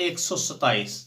127।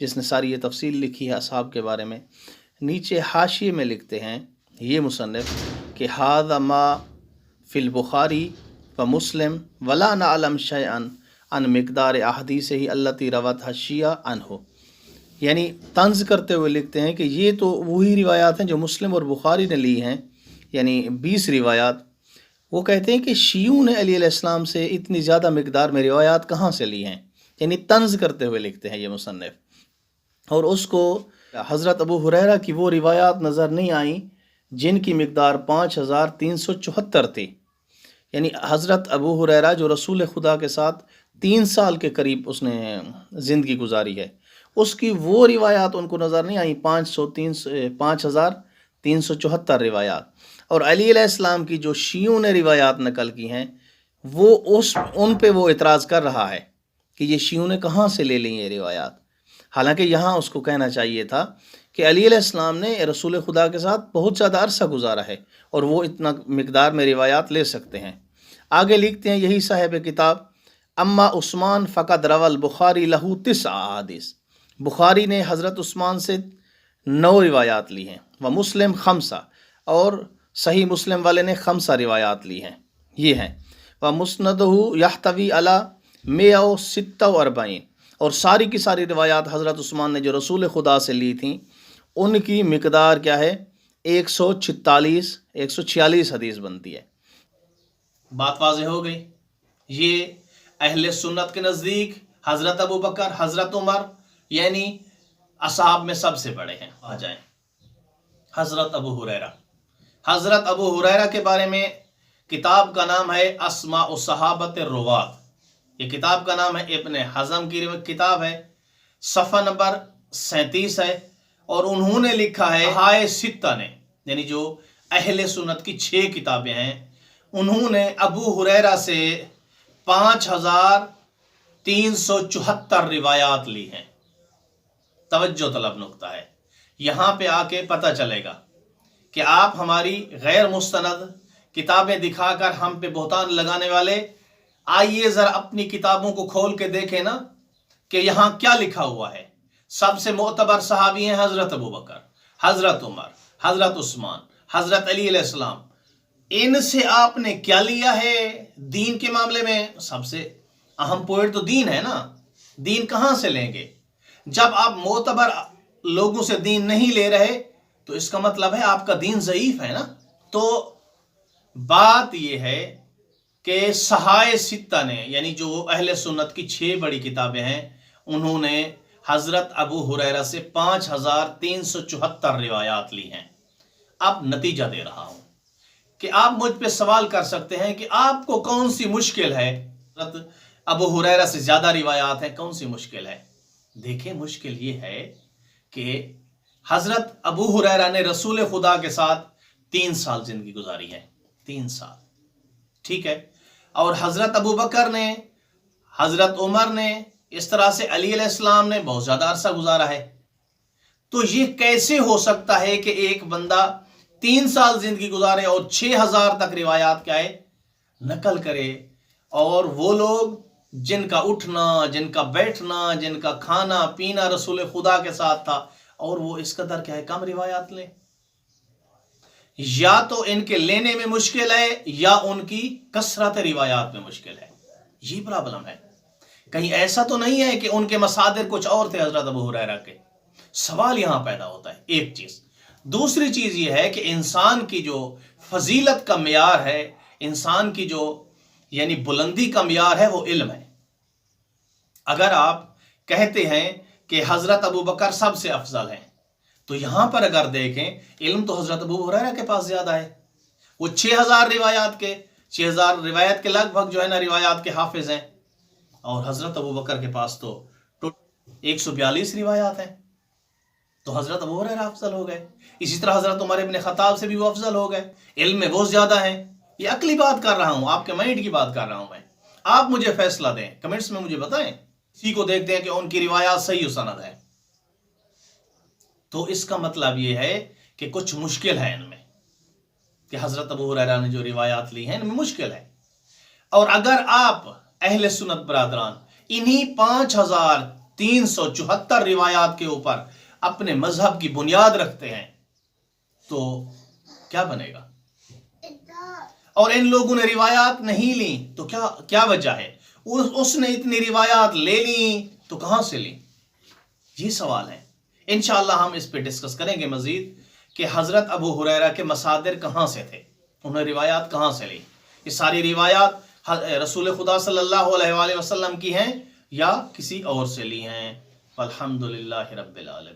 جس نے ساری یہ تفصیل لکھی ہے اصحاب کے بارے میں، نیچے حاشیے میں لکھتے ہیں یہ مصنف کہ ھذا ما فی البخاری و مسلم ولا نعلم شیئا عن مقدار احادیثہ التی روتها الشیعہ عنہ، یعنی طنز کرتے ہوئے لکھتے ہیں کہ یہ تو وہی روایات ہیں جو مسلم اور بخاری نے لی ہیں، یعنی 20 روایات۔ وہ کہتے ہیں کہ شیعوں نے علی علیہ السلام سے اتنی زیادہ مقدار میں روایات کہاں سے لی ہیں، یعنی طنز کرتے ہوئے لکھتے ہیں یہ مصنف۔ اور اس کو حضرت ابو ہریرہ کی وہ روایات نظر نہیں آئیں جن کی مقدار 5374 تھی، یعنی حضرت ابو ہریرہ جو رسول خدا کے ساتھ 3 سال کے قریب اس نے زندگی گزاری ہے، اس کی وہ روایات ان کو نظر نہیں آئیں 5374 روایات۔ اور علی علیہ السلام کی جو شیعوں نے روایات نقل کی ہیں وہ ان پہ وہ اعتراض کر رہا ہے کہ یہ شیعوں نے کہاں سے لے لیں یہ روایات، حالانکہ یہاں اس کو کہنا چاہیے تھا کہ علی علیہ السلام نے رسول خدا کے ساتھ بہت زیادہ عرصہ گزارا ہے اور وہ اتنا مقدار میں روایات لے سکتے ہیں۔ آگے لکھتے ہیں یہی صاحب کتاب، اما عثمان فقد روى البخاری لہو 9 احادیث، بخاری نے حضرت عثمان سے 9 روایات لی ہیں، و مسلم 5، اور صحیح مسلم والے نے 5 روایات لی ہیں، یہ ہیں، و مسندہ یحتوی علی 146، اور ساری کی ساری روایات حضرت عثمان نے جو رسول خدا سے لی تھیں ان کی مقدار کیا ہے 146 حدیث بنتی ہے۔ بات واضح ہو گئی۔ یہ اہل سنت کے نزدیک حضرت ابو بکر، حضرت عمر یعنی اصحاب میں سب سے بڑے ہیں۔ آ جائیں حضرت ابو ہریرہ۔ حضرت ابو ہریرہ کے بارے میں کتاب کا نام ہے اسماء الصحابۃ الروات، یہ کتاب کا نام ہے ابن حزم کی کتاب ہے، صفحہ نمبر 37 ہے، اور انہوں نے لکھا ہے ہائے ستہ نے، یعنی جو اہل سنت کی 6 کتابیں ہیں، انہوں نے ابو ہریرہ سے 5374 روایات لی ہیں۔ توجہ طلب نقطہ ہے، یہاں پہ آ کے پتہ چلے گا کہ آپ ہماری غیر مستند کتابیں دکھا کر ہم پہ بہتان لگانے والے، آئیے ذرا اپنی کتابوں کو کھول کے دیکھیں نا کہ یہاں کیا لکھا ہوا ہے۔ سب سے معتبر صحابی ہیں حضرت ابو بکر، حضرت عمر، حضرت عثمان، حضرت علی علیہ السلام۔ ان سے آپ نے کیا لیا ہے دین کے معاملے میں؟ سب سے اہم پوائنٹ تو دین ہے نا، دین کہاں سے لیں گے؟ جب آپ معتبر لوگوں سے دین نہیں لے رہے تو اس کا مطلب ہے آپ کا دین ضعیف ہے نا۔ تو بات یہ ہے کہ صحائے ستہ نے، یعنی جو اہل سنت کی 6 بڑی کتابیں ہیں، انہوں نے حضرت ابو ہریرہ سے 5374 روایات لی ہیں۔ اب نتیجہ دے رہا ہوں کہ آپ مجھ پہ سوال کر سکتے ہیں کہ آپ کو کون سی مشکل ہے، حضرت ابو ہریرہ سے زیادہ روایات ہیں، کون سی مشکل ہے؟ دیکھیں مشکل یہ ہے کہ حضرت ابو ہریرہ نے رسول خدا کے ساتھ 3 سال زندگی گزاری ہے، 3 سال، ٹھیک ہے، اور حضرت ابو بکر نے، حضرت عمر نے، اس طرح سے علی علیہ السلام نے بہت زیادہ عرصہ گزارا ہے۔ تو یہ کیسے ہو سکتا ہے کہ ایک بندہ 3 سال زندگی گزارے اور 6000 تک روایات کیا ہے نقل کرے، اور وہ لوگ جن کا اٹھنا، جن کا بیٹھنا، جن کا کھانا پینا رسول خدا کے ساتھ تھا، اور وہ اس قدر کیا ہے کم روایات لیں؟ یا تو ان کے لینے میں مشکل ہے یا ان کی کثرت روایات میں مشکل ہے، یہ پرابلم ہے۔ کہیں ایسا تو نہیں ہے کہ ان کے مصادر کچھ اور تھے حضرت ابو ہریرہ کے؟ سوال یہاں پیدا ہوتا ہے، ایک چیز۔ دوسری چیز یہ ہے کہ انسان کی جو فضیلت کا معیار ہے، انسان کی جو یعنی بلندی کا معیار ہے، وہ علم ہے۔ اگر آپ کہتے ہیں کہ حضرت ابو بکر سب سے افضل ہیں، تو یہاں پر اگر دیکھیں علم تو حضرت ابو ہریرہ کے پاس زیادہ ہے، وہ 6000 روایات کے 6000 روایت کے لگ بھگ جو ہے نا روایات کے حافظ ہیں، اور حضرت ابو بکر کے پاس تو 142 روایات ہیں، تو حضرت ابو ہریرہ افضل ہو گئے۔ اسی طرح حضرت عمر ابن خطاب سے بھی وہ افضل ہو گئے، علم میں وہ زیادہ ہیں۔ یہ عقلی بات کر رہا ہوں، آپ کے مائنڈ کی بات کر رہا ہوں میں، آپ مجھے فیصلہ دیں، کمنٹس میں مجھے بتائیں، اسی کو دیکھتے ہیں کہ ان کی روایات صحیح و سند ہے۔ تو اس کا مطلب یہ ہے کہ کچھ مشکل ہے ان میں، کہ حضرت ابو ہریرہ نے جو روایات لی ہیں ان میں مشکل ہے۔ اور اگر آپ اہل سنت برادران انہی 5000 374 روایات کے اوپر اپنے مذہب کی بنیاد رکھتے ہیں تو کیا بنے گا؟ اور ان لوگوں نے روایات نہیں لیں تو کیا وجہ ہے؟ اس نے اتنی روایات لے لیں تو کہاں سے لیں؟ یہ سوال ہے. انشاءاللہ ہم اس پہ ڈسکس کریں گے مزید کہ حضرت ابو ہریرہ کے مصادر کہاں سے تھے، انہوں نے روایات کہاں سے لی. یہ ساری روایات رسول خدا صلی اللہ علیہ وآلہ وسلم کی ہیں یا کسی اور سے لی ہیں. الحمدللہ رب العالمین.